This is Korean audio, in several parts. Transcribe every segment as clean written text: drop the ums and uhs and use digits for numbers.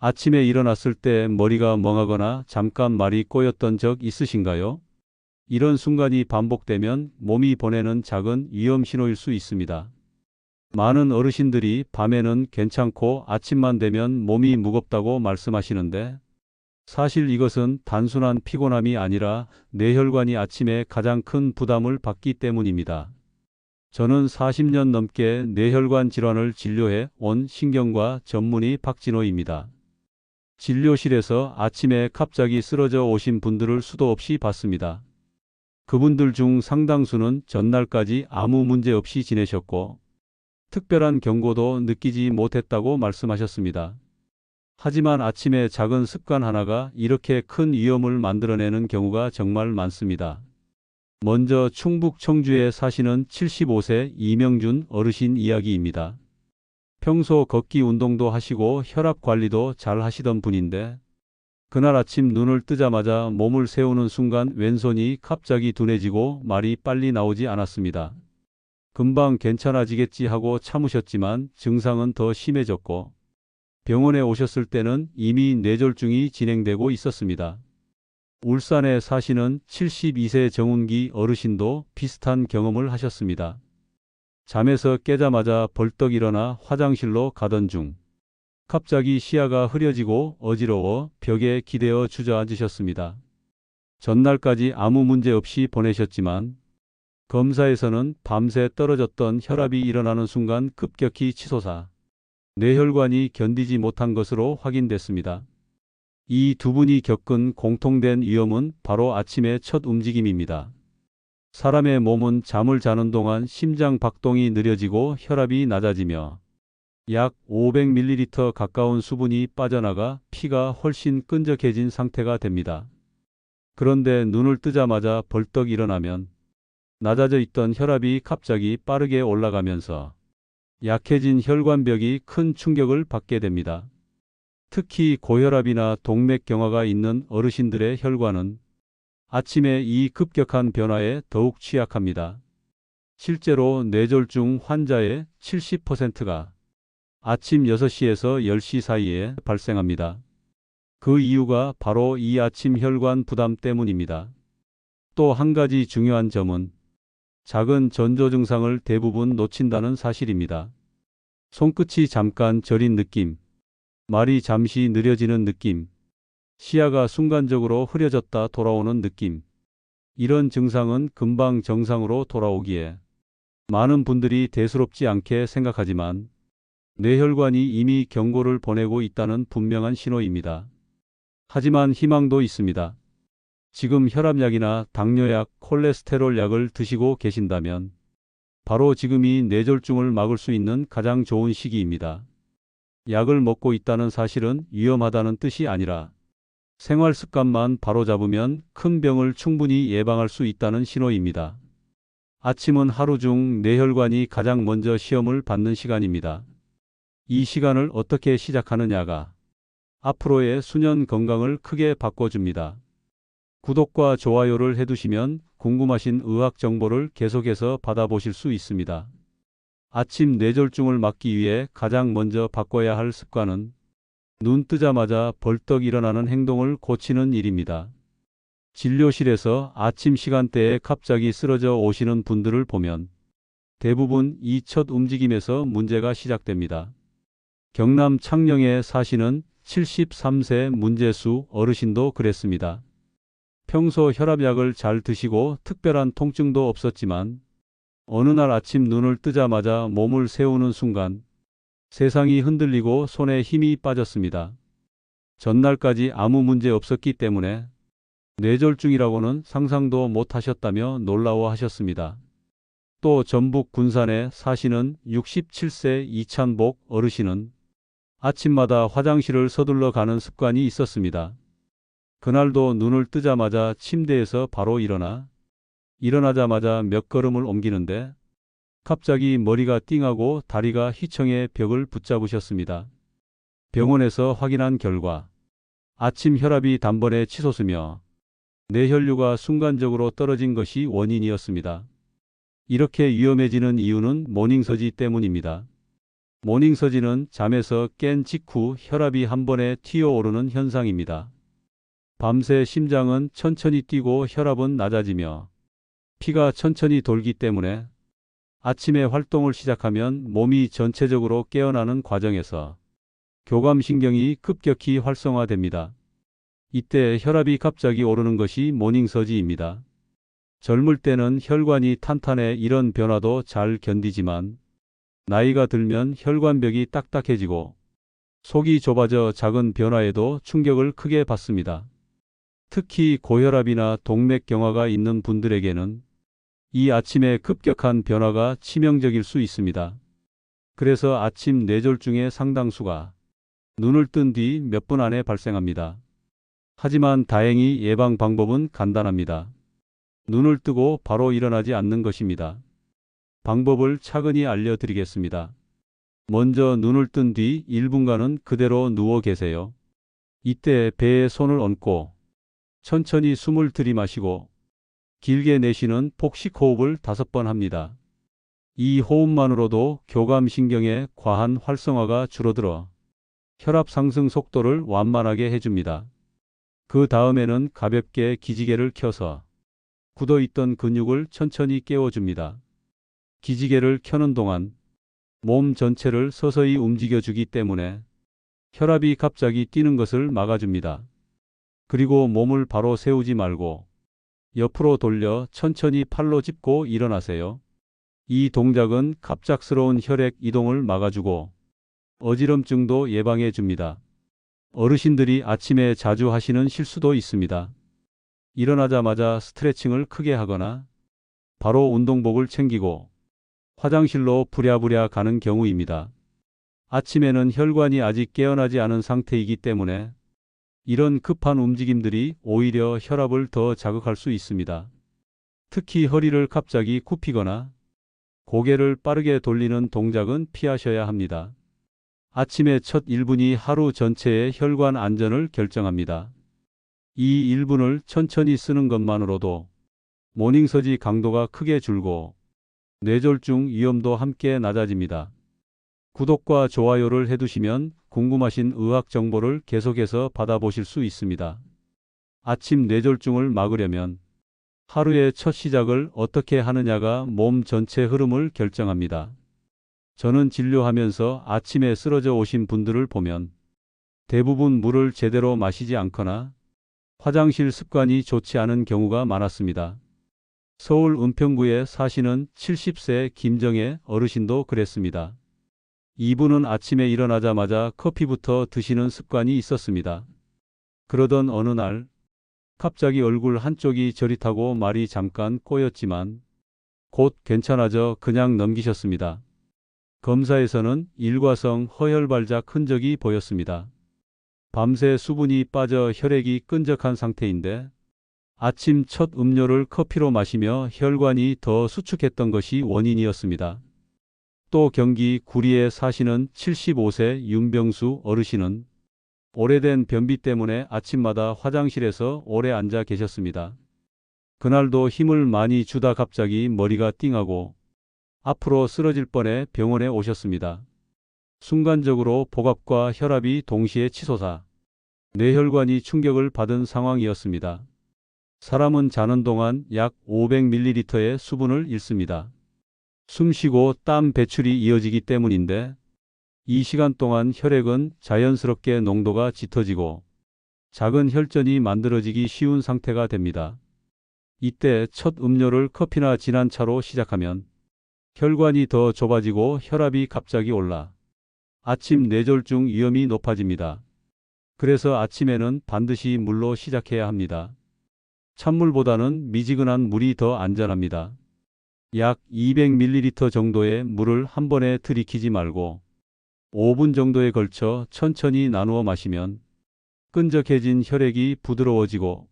아침에 일어났을 때 머리가 멍하거나 잠깐 말이 꼬였던 적 있으신가요? 이런 순간이 반복되면 몸이 보내는 작은 위험 신호일 수 있습니다. 많은 어르신들이 밤에는 괜찮고 아침만 되면 몸이 무겁다고 말씀하시는데, 사실 이것은 단순한 피곤함이 아니라 뇌혈관이 아침에 가장 큰 부담을 받기 때문입니다. 저는 40년 넘게 뇌혈관 질환을 진료해 온 신경과 전문의 박진호입니다. 진료실에서 아침에 갑자기 쓰러져 오신 분들을 수도 없이 봤습니다. 그분들 중 상당수는 전날까지 아무 문제 없이 지내셨고, 특별한 경고도 느끼지 못했다고 말씀하셨습니다. 하지만 아침에 작은 습관 하나가 이렇게 큰 위험을 만들어내는 경우가 정말 많습니다. 먼저 충북 청주에 사시는 75세 이명준 어르신 이야기입니다. 평소 걷기 운동도 하시고 혈압 관리도 잘 하시던 분인데, 그날 아침 눈을 뜨자마자 몸을 세우는 순간 왼손이 갑자기 둔해지고 말이 빨리 나오지 않았습니다. 금방 괜찮아지겠지 하고 참으셨지만 증상은 더 심해졌고, 병원에 오셨을 때는 이미 뇌졸중이 진행되고 있었습니다. 울산에 사시는 72세 정운기 어르신도 비슷한 경험을 하셨습니다. 잠에서 깨자마자 벌떡 일어나 화장실로 가던 중 갑자기 시야가 흐려지고 어지러워 벽에 기대어 주저앉으셨습니다. 전날까지 아무 문제 없이 보내셨지만 검사에서는 밤새 떨어졌던 혈압이 일어나는 순간 급격히 치솟아 뇌혈관이 견디지 못한 것으로 확인됐습니다. 이 두 분이 겪은 공통된 위험은 바로 아침의 첫 움직임입니다. 사람의 몸은 잠을 자는 동안 심장 박동이 느려지고 혈압이 낮아지며 약 500ml 가까운 수분이 빠져나가 피가 훨씬 끈적해진 상태가 됩니다. 그런데 눈을 뜨자마자 벌떡 일어나면 낮아져 있던 혈압이 갑자기 빠르게 올라가면서 약해진 혈관벽이 큰 충격을 받게 됩니다. 특히 고혈압이나 동맥경화가 있는 어르신들의 혈관은 아침에 이 급격한 변화에 더욱 취약합니다. 실제로 뇌졸중 환자의 70%가 아침 6시에서 10시 사이에 발생합니다. 그 이유가 바로 이 아침 혈관 부담 때문입니다. 또 한 가지 중요한 점은 작은 전조 증상을 대부분 놓친다는 사실입니다. 손끝이 잠깐 저린 느낌, 말이 잠시 느려지는 느낌, 시야가 순간적으로 흐려졌다 돌아오는 느낌. 이런 증상은 금방 정상으로 돌아오기에 많은 분들이 대수롭지 않게 생각하지만 뇌혈관이 이미 경고를 보내고 있다는 분명한 신호입니다. 하지만 희망도 있습니다. 지금 혈압약이나 당뇨약, 콜레스테롤 약을 드시고 계신다면 바로 지금이 뇌졸중을 막을 수 있는 가장 좋은 시기입니다. 약을 먹고 있다는 사실은 위험하다는 뜻이 아니라 생활 습관만 바로잡으면 큰 병을 충분히 예방할 수 있다는 신호입니다. 아침은 하루 중 뇌혈관이 가장 먼저 시험을 받는 시간입니다. 이 시간을 어떻게 시작하느냐가 앞으로의 수년 건강을 크게 바꿔줍니다. 구독과 좋아요를 해두시면 궁금하신 의학 정보를 계속해서 받아보실 수 있습니다. 아침 뇌졸중을 막기 위해 가장 먼저 바꿔야 할 습관은 눈 뜨자마자 벌떡 일어나는 행동을 고치는 일입니다. 진료실에서 아침 시간대에 갑자기 쓰러져 오시는 분들을 보면 대부분 이 첫 움직임에서 문제가 시작됩니다. 경남 창녕에 사시는 73세 문재수 어르신도 그랬습니다. 평소 혈압약을 잘 드시고 특별한 통증도 없었지만 어느 날 아침 눈을 뜨자마자 몸을 세우는 순간 세상이 흔들리고 손에 힘이 빠졌습니다. 전날까지 아무 문제 없었기 때문에 뇌졸중이라고는 상상도 못 하셨다며 놀라워하셨습니다. 또 전북 군산에 사시는 67세 이찬복 어르신은 아침마다 화장실을 서둘러 가는 습관이 있었습니다. 그날도 눈을 뜨자마자 침대에서 바로 일어나자마자 몇 걸음을 옮기는데 갑자기 머리가 띵하고 다리가 휘청해 벽을 붙잡으셨습니다. 병원에서 확인한 결과 아침 혈압이 단번에 치솟으며 뇌혈류가 순간적으로 떨어진 것이 원인이었습니다. 이렇게 위험해지는 이유는 모닝서지 때문입니다. 모닝서지는 잠에서 깬 직후 혈압이 한 번에 튀어오르는 현상입니다. 밤새 심장은 천천히 뛰고 혈압은 낮아지며 피가 천천히 돌기 때문에 아침에 활동을 시작하면 몸이 전체적으로 깨어나는 과정에서 교감신경이 급격히 활성화됩니다. 이때 혈압이 갑자기 오르는 것이 모닝서지입니다. 젊을 때는 혈관이 탄탄해 이런 변화도 잘 견디지만 나이가 들면 혈관벽이 딱딱해지고 속이 좁아져 작은 변화에도 충격을 크게 받습니다. 특히 고혈압이나 동맥경화가 있는 분들에게는 이 아침의 급격한 변화가 치명적일 수 있습니다. 그래서 아침 뇌졸중의 상당수가 눈을 뜬 뒤 몇 분 안에 발생합니다. 하지만 다행히 예방 방법은 간단합니다. 눈을 뜨고 바로 일어나지 않는 것입니다. 방법을 차근히 알려드리겠습니다. 먼저 눈을 뜬 뒤 1분간은 그대로 누워 계세요. 이때 배에 손을 얹고 천천히 숨을 들이마시고 길게 내쉬는 복식호흡을 5번 합니다. 이 호흡만으로도 교감신경의 과한 활성화가 줄어들어 혈압 상승 속도를 완만하게 해줍니다. 그 다음에는 가볍게 기지개를 켜서 굳어있던 근육을 천천히 깨워줍니다. 기지개를 켜는 동안 몸 전체를 서서히 움직여주기 때문에 혈압이 갑자기 뛰는 것을 막아줍니다. 그리고 몸을 바로 세우지 말고 옆으로 돌려 천천히 팔로 짚고 일어나세요. 이 동작은 갑작스러운 혈액 이동을 막아주고 어지럼증도 예방해 줍니다. 어르신들이 아침에 자주 하시는 실수도 있습니다. 일어나자마자 스트레칭을 크게 하거나 바로 운동복을 챙기고 화장실로 부랴부랴 가는 경우입니다. 아침에는 혈관이 아직 깨어나지 않은 상태이기 때문에 이런 급한 움직임들이 오히려 혈압을 더 자극할 수 있습니다. 특히 허리를 갑자기 굽히거나 고개를 빠르게 돌리는 동작은 피하셔야 합니다. 아침의 첫 1분이 하루 전체의 혈관 안전을 결정합니다. 이 1분을 천천히 쓰는 것만으로도 모닝서지 강도가 크게 줄고 뇌졸중 위험도 함께 낮아집니다. 구독과 좋아요를 해두시면 궁금하신 의학 정보를 계속해서 받아보실 수 있습니다. 아침 뇌졸중을 막으려면 하루의 첫 시작을 어떻게 하느냐가 몸 전체 흐름을 결정합니다. 저는 진료하면서 아침에 쓰러져 오신 분들을 보면 대부분 물을 제대로 마시지 않거나 화장실 습관이 좋지 않은 경우가 많았습니다. 서울 은평구에 사시는 70세 김정혜 어르신도 그랬습니다. 이분은 아침에 일어나자마자 커피부터 드시는 습관이 있었습니다. 그러던 어느 날 갑자기 얼굴 한쪽이 저릿하고 말이 잠깐 꼬였지만 곧 괜찮아져 그냥 넘기셨습니다. 검사에서는 일과성 허혈발작 흔적이 보였습니다. 밤새 수분이 빠져 혈액이 끈적한 상태인데 아침 첫 음료를 커피로 마시며 혈관이 더 수축했던 것이 원인이었습니다. 또 경기 구리에 사시는 75세 윤병수 어르신은 오래된 변비 때문에 아침마다 화장실에서 오래 앉아 계셨습니다. 그날도 힘을 많이 주다 갑자기 머리가 띵하고 앞으로 쓰러질 뻔해 병원에 오셨습니다. 순간적으로 복압과 혈압이 동시에 치솟아 뇌혈관이 충격을 받은 상황이었습니다. 사람은 자는 동안 약 500ml의 수분을 잃습니다. 숨쉬고 땀 배출이 이어지기 때문인데 이 시간 동안 혈액은 자연스럽게 농도가 짙어지고 작은 혈전이 만들어지기 쉬운 상태가 됩니다. 이때 첫 음료를 커피나 진한 차로 시작하면 혈관이 더 좁아지고 혈압이 갑자기 올라 아침 뇌졸중 위험이 높아집니다. 그래서 아침에는 반드시 물로 시작해야 합니다. 찬물보다는 미지근한 물이 더 안전합니다. 약 200ml 정도의 물을 한 번에 들이키지 말고 5분 정도에 걸쳐 천천히 나누어 마시면 끈적해진 혈액이 부드러워지고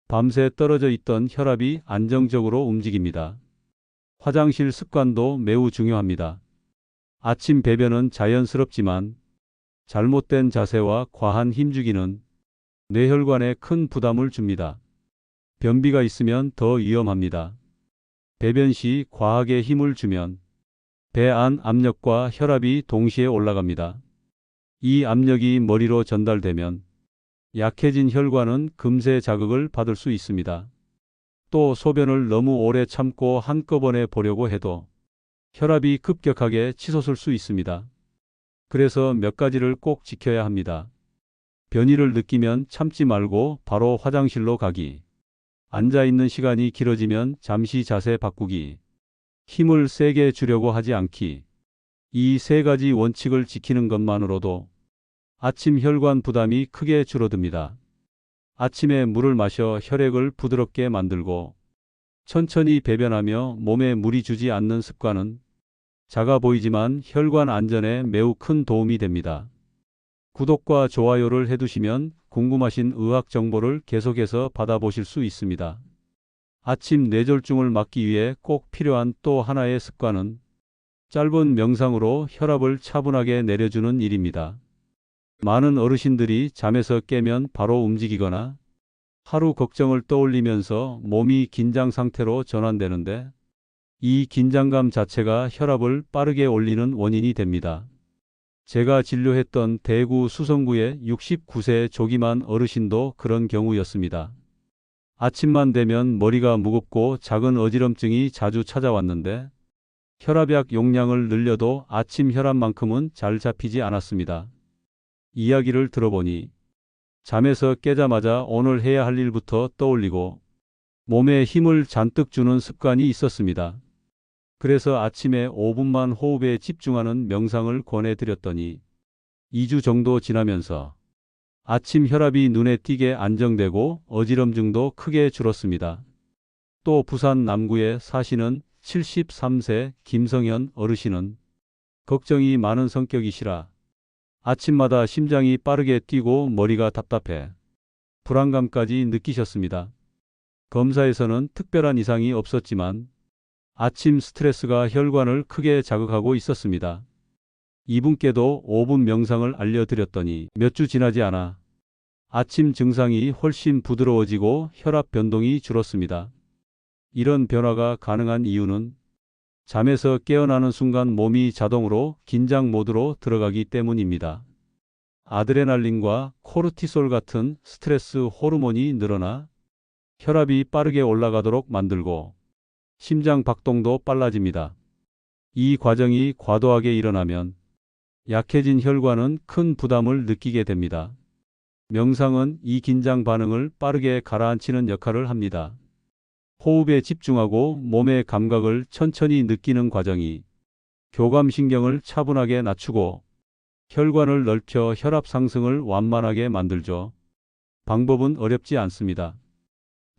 밤새 떨어져 있던 혈압이 안정적으로 움직입니다. 화장실 습관도 매우 중요합니다. 아침 배변은 자연스럽지만 잘못된 자세와 과한 힘주기는 뇌혈관에 큰 부담을 줍니다. 변비가 있으면 더 위험합니다. 배변 시 과하게 힘을 주면 배 안 압력과 혈압이 동시에 올라갑니다. 이 압력이 머리로 전달되면 약해진 혈관은 금세 자극을 받을 수 있습니다. 또 소변을 너무 오래 참고 한꺼번에 보려고 해도 혈압이 급격하게 치솟을 수 있습니다. 그래서 몇 가지를 꼭 지켜야 합니다. 변이를 느끼면 참지 말고 바로 화장실로 가기. 앉아 있는 시간이 길어지면 잠시 자세 바꾸기. 힘을 세게 주려고 하지 않기. 이 세 가지 원칙을 지키는 것만으로도 아침 혈관 부담이 크게 줄어듭니다. 아침에 물을 마셔 혈액을 부드럽게 만들고 천천히 배변하며 몸에 무리 주지 않는 습관은 작아 보이지만 혈관 안전에 매우 큰 도움이 됩니다. 구독과 좋아요를 해두시면 궁금하신 의학 정보를 계속해서 받아보실 수 있습니다. 아침 뇌졸중을 막기 위해 꼭 필요한 또 하나의 습관은 짧은 명상으로 혈압을 차분하게 내려주는 일입니다. 많은 어르신들이 잠에서 깨면 바로 움직이거나 하루 걱정을 떠올리면서 몸이 긴장 상태로 전환되는데 이 긴장감 자체가 혈압을 빠르게 올리는 원인이 됩니다. 제가 진료했던 대구 수성구의 69세 조기만 어르신도 그런 경우였습니다. 아침만 되면 머리가 무겁고 작은 어지럼증이 자주 찾아왔는데 혈압약 용량을 늘려도 아침 혈압만큼은 잘 잡히지 않았습니다. 이야기를 들어보니 잠에서 깨자마자 오늘 해야 할 일부터 떠올리고 몸에 힘을 잔뜩 주는 습관이 있었습니다. 그래서 아침에 5분만 호흡에 집중하는 명상을 권해드렸더니 2주 정도 지나면서 아침 혈압이 눈에 띄게 안정되고 어지럼증도 크게 줄었습니다. 또 부산 남구에 사시는 73세 김성현 어르신은 걱정이 많은 성격이시라 아침마다 심장이 빠르게 뛰고 머리가 답답해 불안감까지 느끼셨습니다. 검사에서는 특별한 이상이 없었지만 아침 스트레스가 혈관을 크게 자극하고 있었습니다. 이분께도 5분 명상을 알려드렸더니 몇 주 지나지 않아 아침 증상이 훨씬 부드러워지고 혈압 변동이 줄었습니다. 이런 변화가 가능한 이유는 잠에서 깨어나는 순간 몸이 자동으로 긴장 모드로 들어가기 때문입니다. 아드레날린과 코르티솔 같은 스트레스 호르몬이 늘어나 혈압이 빠르게 올라가도록 만들고 심장 박동도 빨라집니다. 이 과정이 과도하게 일어나면 약해진 혈관은 큰 부담을 느끼게 됩니다. 명상은 이 긴장 반응을 빠르게 가라앉히는 역할을 합니다. 호흡에 집중하고 몸의 감각을 천천히 느끼는 과정이 교감신경을 차분하게 낮추고 혈관을 넓혀 혈압 상승을 완만하게 만들죠. 방법은 어렵지 않습니다.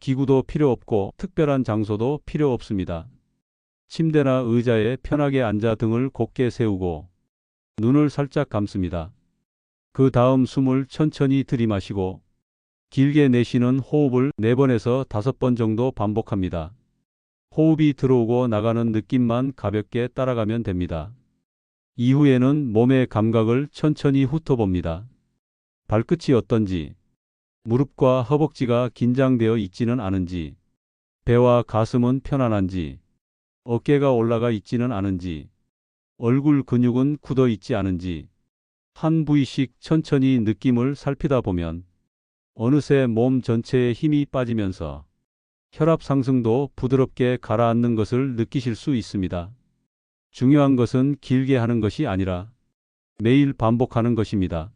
기구도 필요 없고 특별한 장소도 필요 없습니다. 침대나 의자에 편하게 앉아 등을 곧게 세우고 눈을 살짝 감습니다. 그 다음 숨을 천천히 들이마시고 길게 내쉬는 호흡을 4번에서 5번 정도 반복합니다. 호흡이 들어오고 나가는 느낌만 가볍게 따라가면 됩니다. 이후에는 몸의 감각을 천천히 훑어봅니다. 발끝이 어떤지, 무릎과 허벅지가 긴장되어 있지는 않은지, 배와 가슴은 편안한지, 어깨가 올라가 있지는 않은지, 얼굴 근육은 굳어 있지 않은지, 한 부위씩 천천히 느낌을 살피다 보면 어느새 몸 전체에 힘이 빠지면서 혈압 상승도 부드럽게 가라앉는 것을 느끼실 수 있습니다. 중요한 것은 길게 하는 것이 아니라 매일 반복하는 것입니다.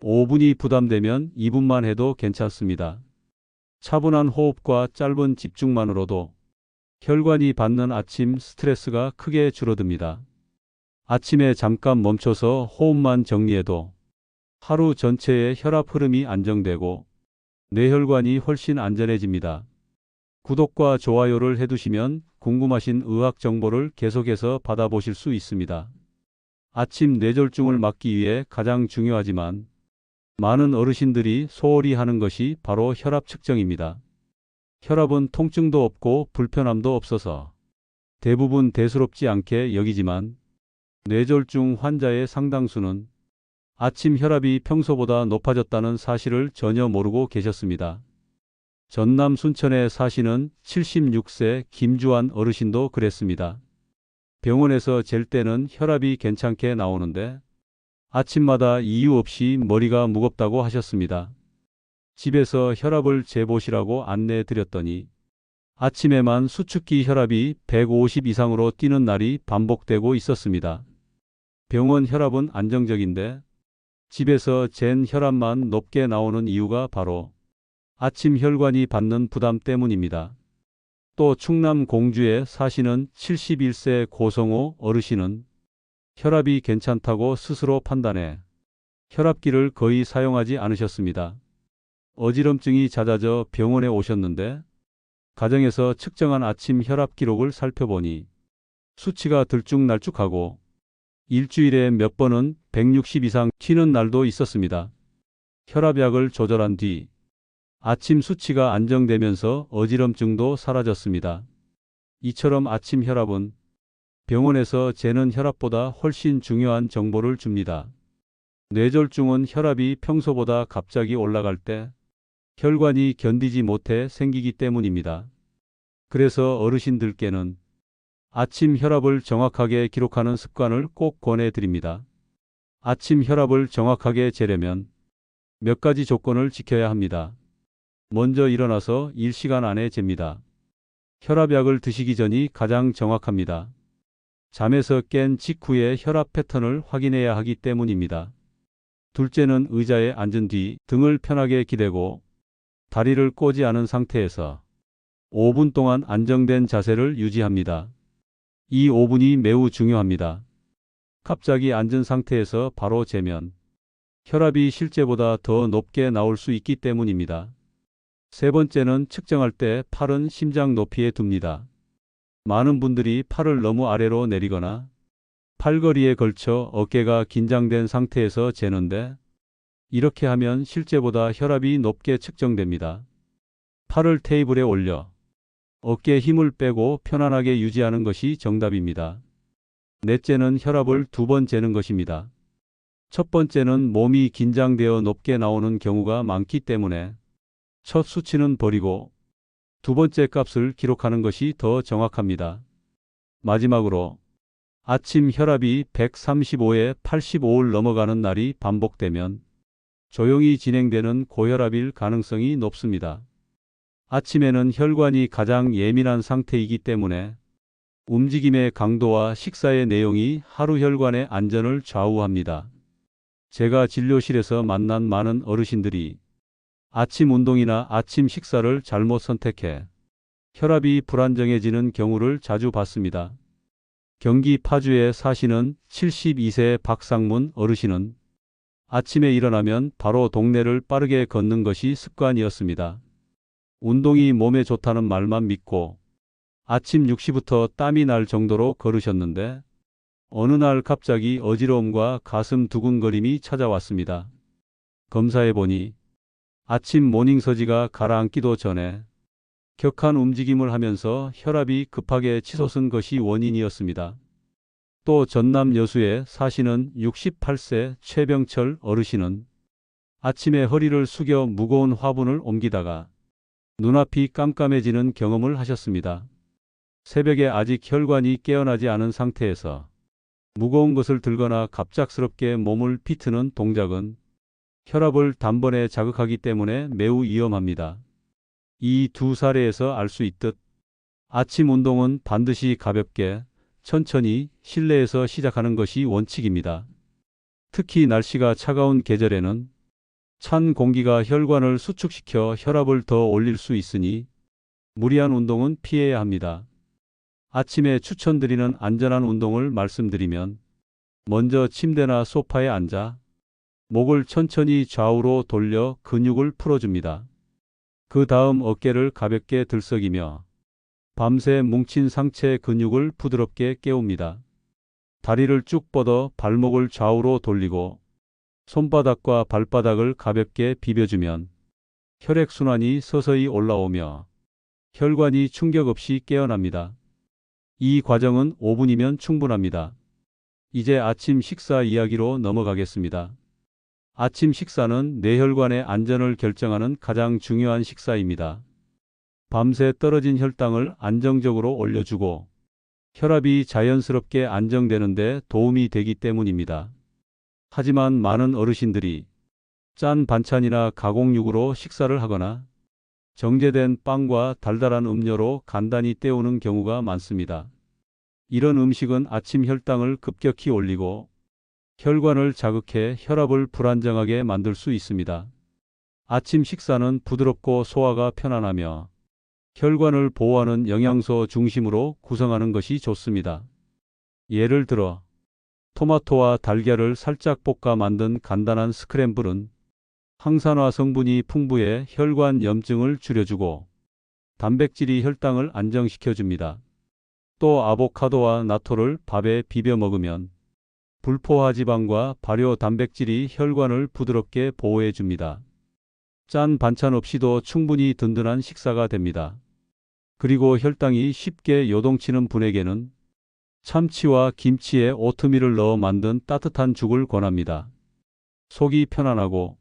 5분이 부담되면 2분만 해도 괜찮습니다. 차분한 호흡과 짧은 집중만으로도 혈관이 받는 아침 스트레스가 크게 줄어듭니다. 아침에 잠깐 멈춰서 호흡만 정리해도 하루 전체의 혈압 흐름이 안정되고 뇌혈관이 훨씬 안전해집니다. 구독과 좋아요를 해두시면 궁금하신 의학 정보를 계속해서 받아보실 수 있습니다. 아침 뇌졸중을 막기 위해 가장 중요하지만 많은 어르신들이 소홀히 하는 것이 바로 혈압 측정입니다. 혈압은 통증도 없고 불편함도 없어서 대부분 대수롭지 않게 여기지만 뇌졸중 환자의 상당수는 아침 혈압이 평소보다 높아졌다는 사실을 전혀 모르고 계셨습니다. 전남 순천에 사시는 76세 김주환 어르신도 그랬습니다. 병원에서 잴 때는 혈압이 괜찮게 나오는데 아침마다 이유 없이 머리가 무겁다고 하셨습니다. 집에서 혈압을 재보시라고 안내해 드렸더니 아침에만 수축기 혈압이 150 이상으로 뛰는 날이 반복되고 있었습니다. 병원 혈압은 안정적인데 집에서 잰 혈압만 높게 나오는 이유가 바로 아침 혈관이 받는 부담 때문입니다. 또 충남 공주에 사시는 71세 고성호 어르신은 혈압이 괜찮다고 스스로 판단해 혈압기를 거의 사용하지 않으셨습니다. 어지럼증이 잦아져 병원에 오셨는데 가정에서 측정한 아침 혈압 기록을 살펴보니 수치가 들쭉날쭉하고 일주일에 몇 번은 160 이상 튀는 날도 있었습니다. 혈압약을 조절한 뒤 아침 수치가 안정되면서 어지럼증도 사라졌습니다. 이처럼 아침 혈압은 병원에서 재는 혈압보다 훨씬 중요한 정보를 줍니다. 뇌졸중은 혈압이 평소보다 갑자기 올라갈 때 혈관이 견디지 못해 생기기 때문입니다. 그래서 어르신들께는 아침 혈압을 정확하게 기록하는 습관을 꼭 권해드립니다. 아침 혈압을 정확하게 재려면 몇 가지 조건을 지켜야 합니다. 먼저 일어나서 1시간 안에 잽니다. 혈압약을 드시기 전이 가장 정확합니다. 잠에서 깬 직후에 혈압 패턴을 확인해야 하기 때문입니다. 둘째는 의자에 앉은 뒤 등을 편하게 기대고 다리를 꼬지 않은 상태에서 5분 동안 안정된 자세를 유지합니다. 이 5분이 매우 중요합니다. 갑자기 앉은 상태에서 바로 재면 혈압이 실제보다 더 높게 나올 수 있기 때문입니다. 세 번째는 측정할 때 팔은 심장 높이에 둡니다. 많은 분들이 팔을 너무 아래로 내리거나 팔걸이에 걸쳐 어깨가 긴장된 상태에서 재는데 이렇게 하면 실제보다 혈압이 높게 측정됩니다. 팔을 테이블에 올려 어깨에 힘을 빼고 편안하게 유지하는 것이 정답입니다. 넷째는 혈압을 2번 재는 것입니다. 첫 번째는 몸이 긴장되어 높게 나오는 경우가 많기 때문에 첫 수치는 버리고 두 번째 값을 기록하는 것이 더 정확합니다. 마지막으로 아침 혈압이 135에 85를 넘어가는 날이 반복되면 조용히 진행되는 고혈압일 가능성이 높습니다. 아침에는 혈관이 가장 예민한 상태이기 때문에 움직임의 강도와 식사의 내용이 하루 혈관의 안전을 좌우합니다. 제가 진료실에서 만난 많은 어르신들이 아침 운동이나 아침 식사를 잘못 선택해 혈압이 불안정해지는 경우를 자주 봤습니다. 경기 파주에 사시는 72세 박상문 어르신은 아침에 일어나면 바로 동네를 빠르게 걷는 것이 습관이었습니다. 운동이 몸에 좋다는 말만 믿고 아침 6시부터 땀이 날 정도로 걸으셨는데 어느 날 갑자기 어지러움과 가슴 두근거림이 찾아왔습니다. 검사해보니 아침 모닝서지가 가라앉기도 전에 격한 움직임을 하면서 혈압이 급하게 치솟은 것이 원인이었습니다. 또 전남 여수에 사시는 68세 최병철 어르신은 아침에 허리를 숙여 무거운 화분을 옮기다가 눈앞이 깜깜해지는 경험을 하셨습니다. 새벽에 아직 혈관이 깨어나지 않은 상태에서 무거운 것을 들거나 갑작스럽게 몸을 비트는 동작은 혈압을 단번에 자극하기 때문에 매우 위험합니다. 이 두 사례에서 알 수 있듯 아침 운동은 반드시 가볍게 천천히 실내에서 시작하는 것이 원칙입니다. 특히 날씨가 차가운 계절에는 찬 공기가 혈관을 수축시켜 혈압을 더 올릴 수 있으니 무리한 운동은 피해야 합니다. 아침에 추천드리는 안전한 운동을 말씀드리면 먼저 침대나 소파에 앉아 목을 천천히 좌우로 돌려 근육을 풀어줍니다. 그 다음 어깨를 가볍게 들썩이며 밤새 뭉친 상체 근육을 부드럽게 깨웁니다. 다리를 쭉 뻗어 발목을 좌우로 돌리고 손바닥과 발바닥을 가볍게 비벼주면 혈액순환이 서서히 올라오며 혈관이 충격 없이 깨어납니다. 이 과정은 5분이면 충분합니다. 이제 아침 식사 이야기로 넘어가겠습니다. 아침 식사는 뇌혈관의 안전을 결정하는 가장 중요한 식사입니다. 밤새 떨어진 혈당을 안정적으로 올려주고 혈압이 자연스럽게 안정되는데 도움이 되기 때문입니다. 하지만 많은 어르신들이 짠 반찬이나 가공육으로 식사를 하거나 정제된 빵과 달달한 음료로 간단히 때우는 경우가 많습니다. 이런 음식은 아침 혈당을 급격히 올리고 혈관을 자극해 혈압을 불안정하게 만들 수 있습니다. 아침 식사는 부드럽고 소화가 편안하며 혈관을 보호하는 영양소 중심으로 구성하는 것이 좋습니다. 예를 들어 토마토와 달걀을 살짝 볶아 만든 간단한 스크램블은 항산화 성분이 풍부해 혈관 염증을 줄여주고 단백질이 혈당을 안정시켜줍니다. 또 아보카도와 나토를 밥에 비벼 먹으면 불포화 지방과 발효 단백질이 혈관을 부드럽게 보호해 줍니다. 짠 반찬 없이도 충분히 든든한 식사가 됩니다. 그리고 혈당이 쉽게 요동치는 분에게는 참치와 김치에 오트밀을 넣어 만든 따뜻한 죽을 권합니다. 속이 편안하고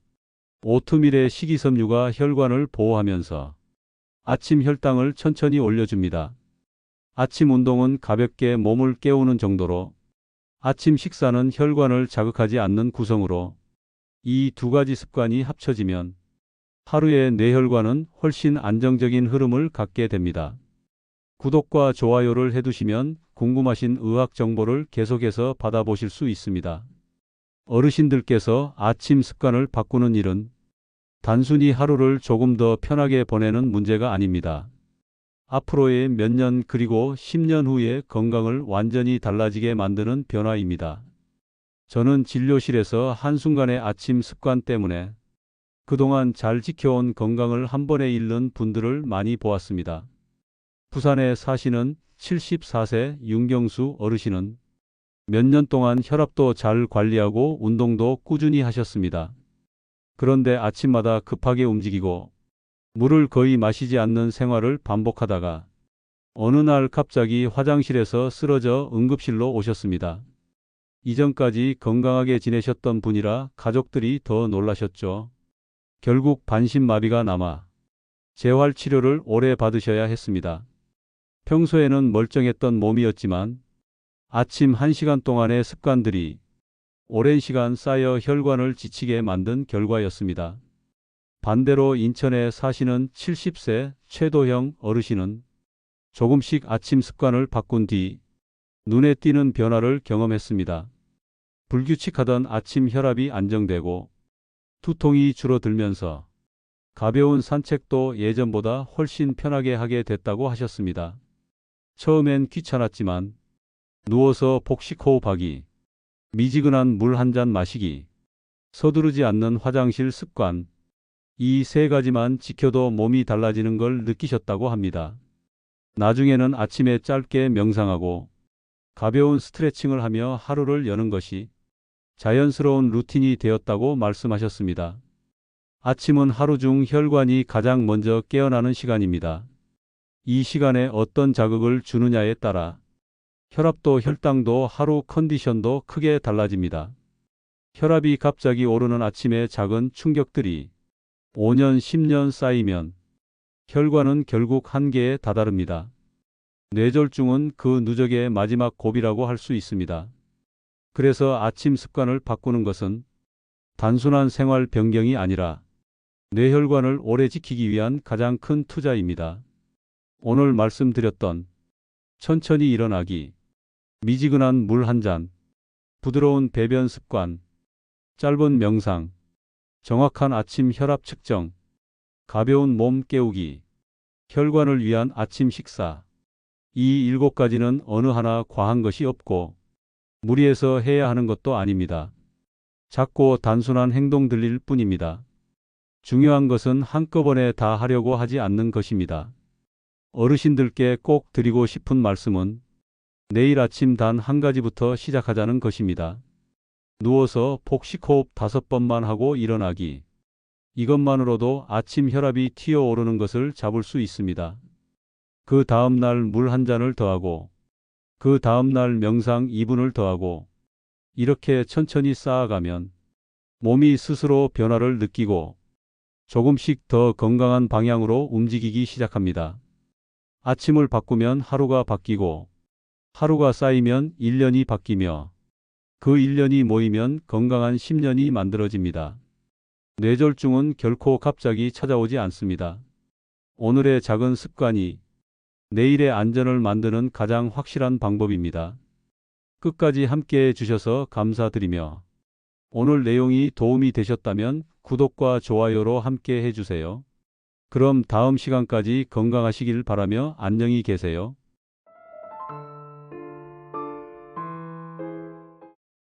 오트밀의 식이섬유가 혈관을 보호하면서 아침 혈당을 천천히 올려줍니다. 아침 운동은 가볍게 몸을 깨우는 정도로, 아침 식사는 혈관을 자극하지 않는 구성으로 이 두 가지 습관이 합쳐지면 하루의 뇌혈관은 훨씬 안정적인 흐름을 갖게 됩니다. 구독과 좋아요를 해두시면 궁금하신 의학 정보를 계속해서 받아보실 수 있습니다. 어르신들께서 아침 습관을 바꾸는 일은 단순히 하루를 조금 더 편하게 보내는 문제가 아닙니다. 앞으로의 몇 년 그리고 10년 후의 건강을 완전히 달라지게 만드는 변화입니다. 저는 진료실에서 한순간의 아침 습관 때문에 그동안 잘 지켜온 건강을 한 번에 잃는 분들을 많이 보았습니다. 부산에 사시는 74세 윤경수 어르신은 몇 년 동안 혈압도 잘 관리하고 운동도 꾸준히 하셨습니다. 그런데 아침마다 급하게 움직이고 물을 거의 마시지 않는 생활을 반복하다가 어느 날 갑자기 화장실에서 쓰러져 응급실로 오셨습니다. 이전까지 건강하게 지내셨던 분이라 가족들이 더 놀라셨죠. 결국 반신마비가 남아 재활치료를 오래 받으셔야 했습니다. 평소에는 멀쩡했던 몸이었지만 아침 1시간 동안의 습관들이 오랜 시간 쌓여 혈관을 지치게 만든 결과였습니다. 반대로 인천에 사시는 70세 최도형 어르신은 조금씩 아침 습관을 바꾼 뒤 눈에 띄는 변화를 경험했습니다. 불규칙하던 아침 혈압이 안정되고 두통이 줄어들면서 가벼운 산책도 예전보다 훨씬 편하게 하게 됐다고 하셨습니다. 처음엔 귀찮았지만 누워서 복식 호흡하기, 미지근한 물 한 잔 마시기, 서두르지 않는 화장실 습관, 이 세 가지만 지켜도 몸이 달라지는 걸 느끼셨다고 합니다. 나중에는 아침에 짧게 명상하고 가벼운 스트레칭을 하며 하루를 여는 것이 자연스러운 루틴이 되었다고 말씀하셨습니다. 아침은 하루 중 혈관이 가장 먼저 깨어나는 시간입니다. 이 시간에 어떤 자극을 주느냐에 따라 혈압도 혈당도 하루 컨디션도 크게 달라집니다. 혈압이 갑자기 오르는 아침의 작은 충격들이 5년, 10년 쌓이면 혈관은 결국 한계에 다다릅니다. 뇌졸중은 그 누적의 마지막 고비라고 할 수 있습니다. 그래서 아침 습관을 바꾸는 것은 단순한 생활 변경이 아니라 뇌혈관을 오래 지키기 위한 가장 큰 투자입니다. 오늘 말씀드렸던 천천히 일어나기, 미지근한 물 한 잔, 부드러운 배변 습관, 짧은 명상, 정확한 아침 혈압 측정, 가벼운 몸 깨우기, 혈관을 위한 아침 식사. 이 7가지는 어느 하나 과한 것이 없고 무리해서 해야 하는 것도 아닙니다. 작고 단순한 행동들일 뿐입니다. 중요한 것은 한꺼번에 다 하려고 하지 않는 것입니다. 어르신들께 꼭 드리고 싶은 말씀은 내일 아침 단 한 가지부터 시작하자는 것입니다. 누워서 복식호흡 5번만 하고 일어나기. 이것만으로도 아침 혈압이 튀어오르는 것을 잡을 수 있습니다. 그 다음 날 물 한 잔을 더하고 그 다음 날 명상 2분을 더하고 이렇게 천천히 쌓아가면 몸이 스스로 변화를 느끼고 조금씩 더 건강한 방향으로 움직이기 시작합니다. 아침을 바꾸면 하루가 바뀌고 하루가 쌓이면 1년이 바뀌며 그 1년이 모이면 건강한 10년이 만들어집니다. 뇌졸중은 결코 갑자기 찾아오지 않습니다. 오늘의 작은 습관이 내일의 안전을 만드는 가장 확실한 방법입니다. 끝까지 함께 해주셔서 감사드리며 오늘 내용이 도움이 되셨다면 구독과 좋아요로 함께 해주세요. 그럼 다음 시간까지 건강하시길 바라며 안녕히 계세요.